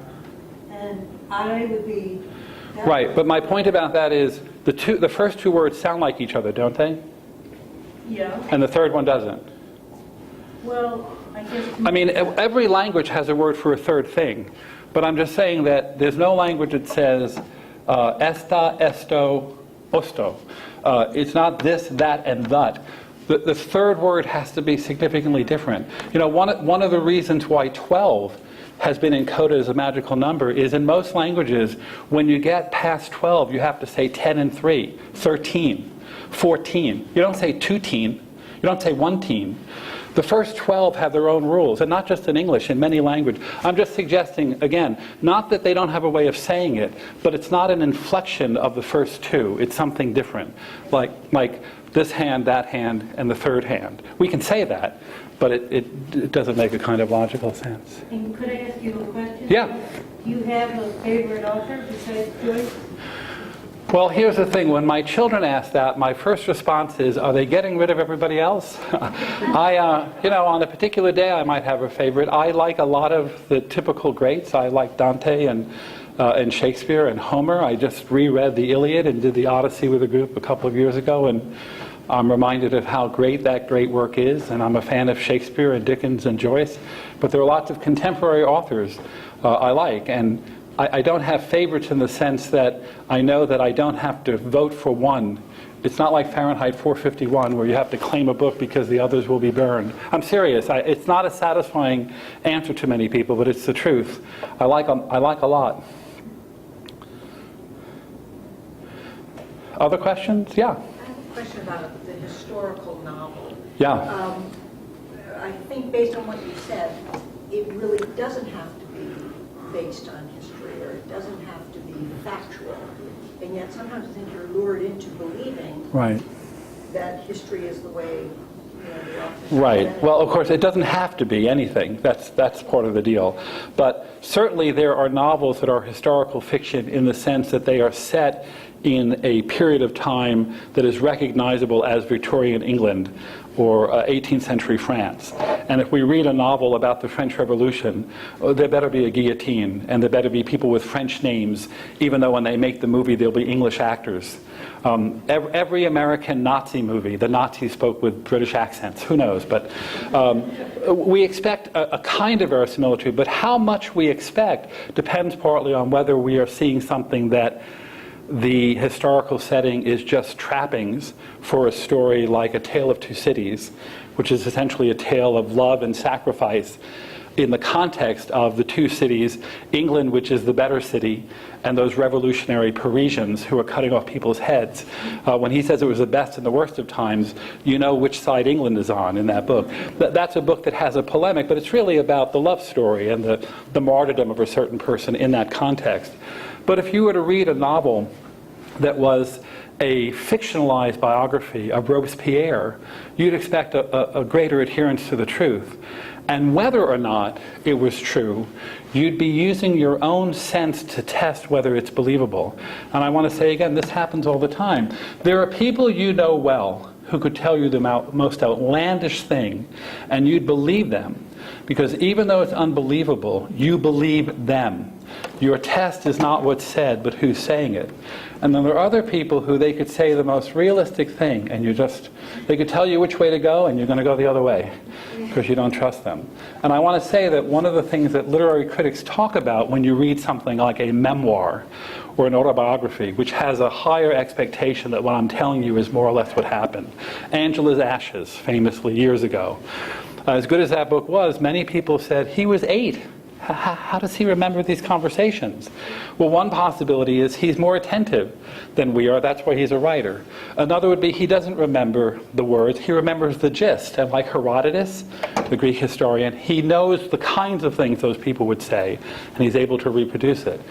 And are would be... That. Right, but my point about that is the first two words sound like each other, don't they? Yeah. And the third one doesn't. Well, I guess... I mean, every language has a word for a third thing. But I'm just saying that there's no language that says esta, esto, osto. It's not this, that, and that. The third word has to be significantly different. You know, one of the reasons why 12 has been encoded as a magical number is in most languages, when you get past 12, you have to say 10 and 3, 13, 14. You don't say 2-teen. You don't say 1-teen. The first 12 have their own rules, and not just in English, in many languages. I'm just suggesting, again, not that they don't have a way of saying it, but it's not an inflection of the first two. It's something different, like this hand, that hand, and the third hand. We can say that, but it doesn't make a kind of logical sense. And could I ask you a question? Yeah. Do you have a favorite author besides Joyce? Well, here's the thing. When my children ask that, my first response is, are they getting rid of everybody else? On a particular day, I might have a favorite. I like a lot of the typical greats. I like Dante and Shakespeare and Homer. I just reread the Iliad and did the Odyssey with a group a couple of years ago, and I'm reminded of how great that great work is, and I'm a fan of Shakespeare and Dickens and Joyce. But there are lots of contemporary authors I like, and I don't have favorites in the sense that I know that I don't have to vote for one. It's not like Fahrenheit 451 where you have to claim a book because the others will be burned. I'm serious. It's not a satisfying answer to many people, but it's the truth. I like a lot. Other questions? Yeah. I have a question about the historical novel. Yeah. I think based on what you said, it really doesn't have to be based on history, or it doesn't have to be factual. And yet sometimes I think you're lured into believing Right. that history is the way the authors Right. Well, of course, it doesn't have to be anything. That's part of the deal. But certainly there are novels that are historical fiction in the sense that they are set in a period of time that is recognizable as Victorian England or 18th century France. And if we read a novel about the French Revolution, there better be a guillotine, and there better be people with French names, even though when they make the movie they'll be English actors. Every American Nazi movie, the Nazis spoke with British accents. Who knows? But we expect a kind of verisimilitude, but how much we expect depends partly on whether we are seeing something that the historical setting is just trappings for a story like A Tale of Two Cities, which is essentially a tale of love and sacrifice in the context of the two cities, England, which is the better city, and those revolutionary Parisians who are cutting off people's heads. When he says it was the best and the worst of times, you know which side England is on in that book. That's a book that has a polemic, but it's really about the love story and the martyrdom of a certain person in that context. But if you were to read a novel that was a fictionalized biography of Robespierre, you'd expect a greater adherence to the truth. And whether or not it was true, you'd be using your own sense to test whether it's believable. And I want to say again, this happens all the time. There are people you know well who could tell you the most outlandish thing, and you'd believe them. Because even though it's unbelievable, you believe them. Your test is not what's said, but who's saying it. And then there are other people who they could say the most realistic thing, and they could tell you which way to go, and you're going to go the other way, because you don't trust them. And I want to say that one of the things that literary critics talk about when you read something like a memoir or an autobiography, which has a higher expectation that what I'm telling you is more or less what happened. Angela's Ashes, famously, years ago. As good as that book was, many people said, he was 8. How does he remember these conversations? Well, one possibility is he's more attentive than we are. That's why he's a writer. Another would be he doesn't remember the words. He remembers the gist. And like Herodotus, the Greek historian, he knows the kinds of things those people would say, and he's able to reproduce it.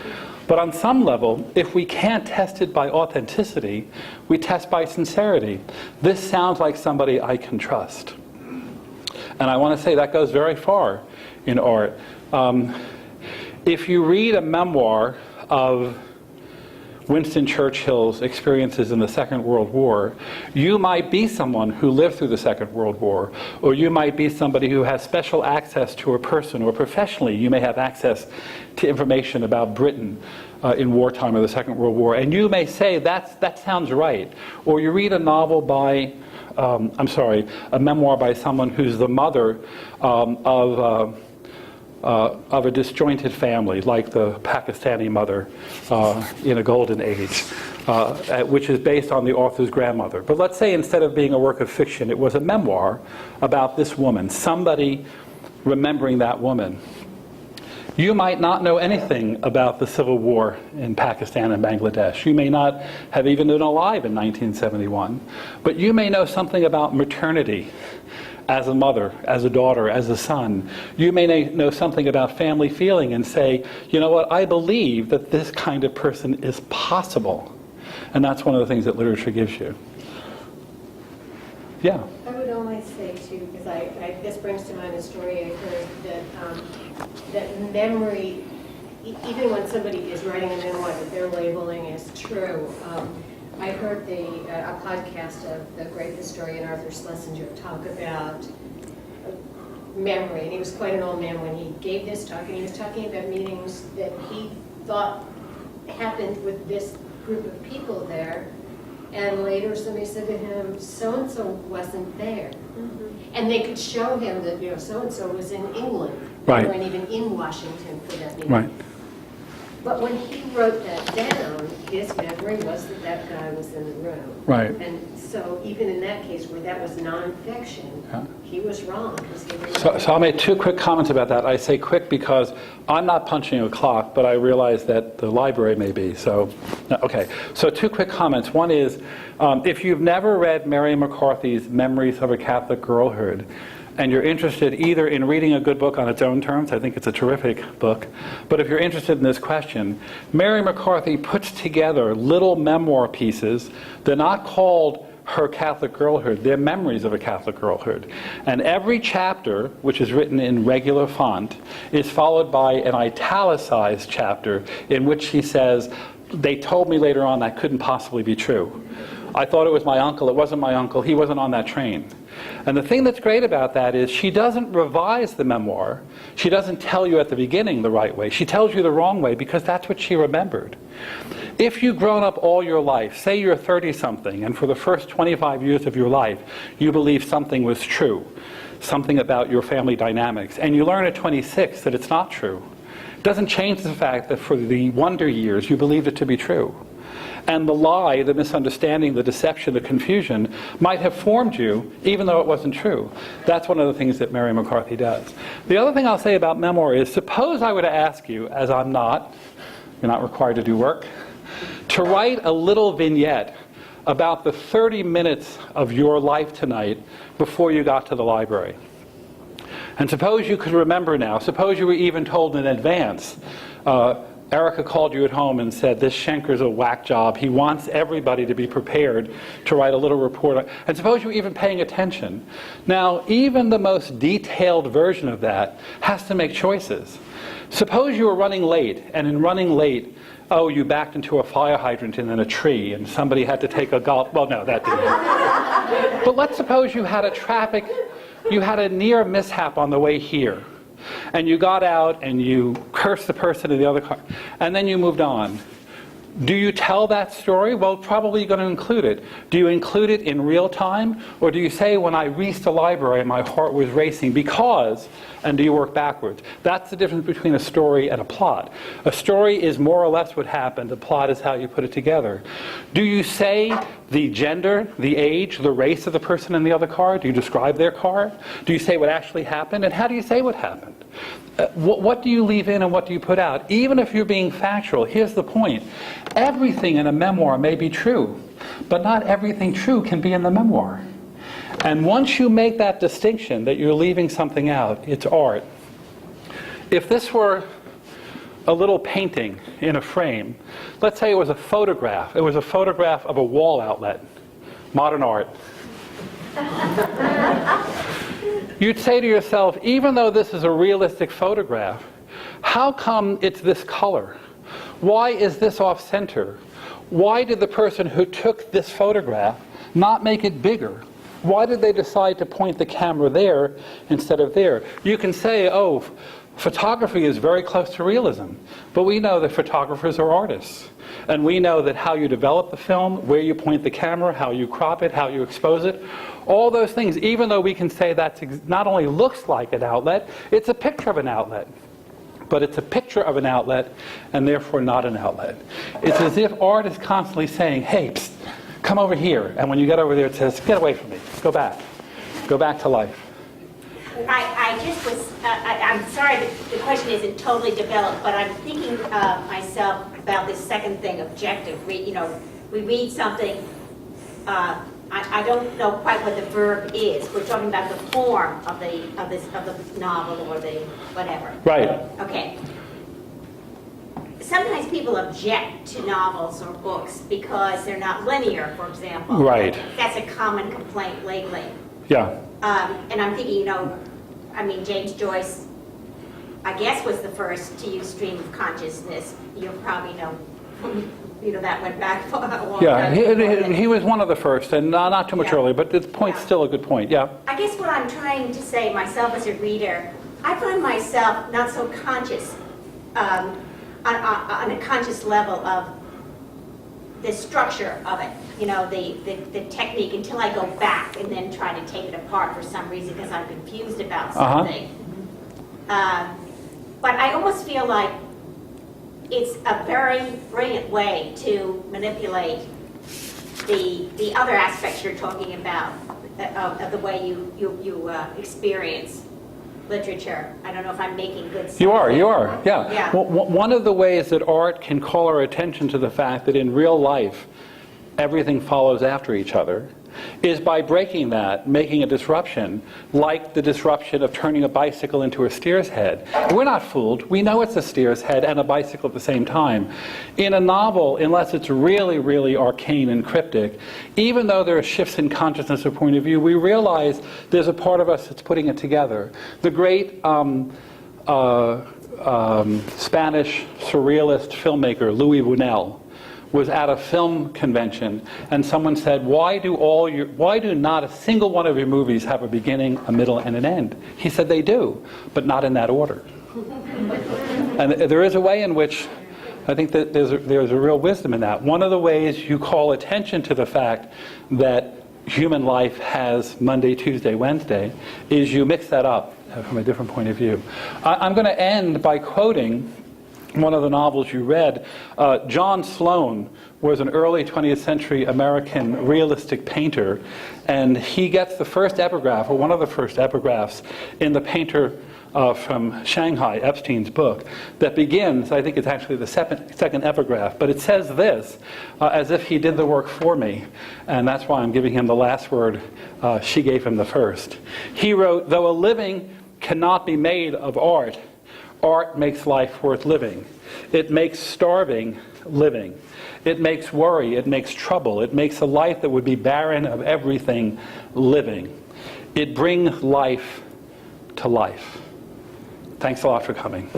But on some level, if we can't test it by authenticity, we test by sincerity. This sounds like somebody I can trust. And I want to say that goes very far in art. If you read a memoir of Winston Churchill's experiences in the Second World War, you might be someone who lived through the Second World War, or you might be somebody who has special access to a person, or professionally you may have access to information about Britain in wartime or the Second World War, and you may say that sounds right. Or you read a novel by a memoir by someone who's the mother of a disjointed family, like the Pakistani mother in A Golden Age, which is based on the author's grandmother. But let's say instead of being a work of fiction, it was a memoir about this woman, somebody remembering that woman. You might not know anything about the civil war in Pakistan and Bangladesh. You may not have even been alive in 1971. But you may know something about maternity as a mother, as a daughter, as a son. You may know something about family feeling and say, you know what, I believe that this kind of person is possible. And that's one of the things that literature gives you. Yeah. I would only say too, because this brings to mind a story I heard that memory, even when somebody is writing a memoir that they're labeling as true, I heard a podcast of the great historian Arthur Schlesinger talk about memory, and he was quite an old man when he gave this talk, and he was talking about meetings that he thought happened with this group of people there. And later somebody said to him, so-and-so wasn't there. Mm-hmm. And they could show him that, so-and-so was in England. Right. They weren't even in Washington for that meeting. Right. But when he wrote that down, his memory was that that guy was in the room. Right. And so even in that case where that was nonfiction, Yeah. he was wrong. Because he So I'll make two quick comments about that. I say quick because I'm not punching a clock, but I realize that the library may be. So, okay. So two quick comments. One is, if you've never read Mary McCarthy's Memories of a Catholic Girlhood, and you're interested either in reading a good book on its own terms, I think it's a terrific book, but if you're interested in this question, Mary McCarthy puts together little memoir pieces. They're not called Her Catholic Girlhood, they're Memories of a Catholic Girlhood. And every chapter, which is written in regular font, is followed by an italicized chapter in which she says, they told me later on that couldn't possibly be true. I thought it was my uncle, it wasn't my uncle, he wasn't on that train. And the thing that's great about that is she doesn't revise the memoir. She doesn't tell you at the beginning the right way. She tells you the wrong way because that's what she remembered. If you've grown up all your life, say you're 30-something, and for the first 25 years of your life, you believe something was true, something about your family dynamics, and you learn at 26 that it's not true, it doesn't change the fact that for the wonder years, you believed it to be true. And the lie, the misunderstanding, the deception, the confusion might have formed you even though it wasn't true. That's one of the things that Mary McCarthy does. The other thing I'll say about memoir is, suppose I were to ask you, as I'm not, you're not required to do work, to write a little vignette about the 30 minutes of your life tonight before you got to the library. And suppose you could remember now, suppose you were even told in advance, Erica called you at home and said, this Schenker's a whack job. He wants everybody to be prepared to write a little report. And suppose you were even paying attention. Now, even the most detailed version of that has to make choices. Suppose you were running late, and in running late, you backed into a fire hydrant and then a tree, and somebody had to take a golf... Well, no, that didn't happen. But let's suppose you had a near mishap on the way here. And you got out and you cursed the person in the other car, and then you moved on. Do you tell that story? Well, probably you're going to include it. Do you include it in real time? Or do you say, when I reached the library, my heart was racing because, and do you work backwards? That's the difference between a story and a plot. A story is more or less what happened. A plot is how you put it together. Do you say the gender, the age, the race of the person in the other car? Do you describe their car? Do you say what actually happened? And how do you say what happened? What do you leave in and what do you put out? Even if you're being factual, here's the point. Everything in a memoir may be true, but not everything true can be in the memoir. And once you make that distinction that you're leaving something out, it's art. If this were a little painting in a frame, let's say it was a photograph. It was a photograph of a wall outlet, modern art. You'd say to yourself, even though this is a realistic photograph, how come it's this color? Why is this off center? Why did the person who took this photograph not make it bigger? Why did they decide to point the camera there instead of there? You can say, photography is very close to realism, but we know that photographers are artists. And we know that how you develop the film, where you point the camera, how you crop it, how you expose it, all those things, even though we can say that not only looks like an outlet, it's a picture of an outlet. But it's a picture of an outlet, and therefore not an outlet. It's as if art is constantly saying, hey, psst, come over here. And when you get over there, it says, get away from me. Go back. Go back to life. I just was, I'm sorry that the question isn't totally developed, but I'm thinking myself about this second thing, objective. We read something, I don't know quite what the verb is. We're talking about the form of the novel or the whatever. Right. Okay. Sometimes people object to novels or books because they're not linear, for example. Right. That's a common complaint lately. Yeah. And I'm thinking, James Joyce, I guess, was the first to use stream of consciousness. You probably know, that went back a while. Yeah, he was one of the first, and not too much earlier, but the point's still a good point, yeah. I guess what I'm trying to say myself as a reader, I find myself not so conscious on a conscious level of the structure of it, the technique, until I go back and then try to take it apart for some reason because I'm confused about something. But I almost feel like it's a very brilliant way to manipulate the other aspects you're talking about of the way you experience literature. I don't know if I'm making good sense. You are, yeah. Yeah. Well, one of the ways that art can call our attention to the fact that in real life everything follows after each other is by breaking that, making a disruption, like the disruption of turning a bicycle into a steer's head. We're not fooled. We know it's a steer's head and a bicycle at the same time. In a novel, unless it's really, really arcane and cryptic, even though there are shifts in consciousness or point of view, we realize there's a part of us that's putting it together. The great Spanish surrealist filmmaker Luis Buñuel was at a film convention, and someone said, why do not a single one of your movies have a beginning, a middle, and an end? He said, they do, but not in that order. And there is a way in which I think that there's a real wisdom in that. One of the ways you call attention to the fact that human life has Monday, Tuesday, Wednesday is you mix that up from a different point of view. I'm going to end by quoting one of the novels you read. John Sloan was an early 20th century American realistic painter, and he gets the first epigraph, or one of the first epigraphs, in The Painter from Shanghai, Epstein's book, that begins, I think it's actually the second epigraph, but it says this, as if he did the work for me, and that's why I'm giving him the last word. She gave him the first. He wrote, though a living cannot be made of art, art makes life worth living. It makes starving living. It makes worry. It makes trouble. It makes a life that would be barren of everything living. It brings life to life. Thanks a lot for coming.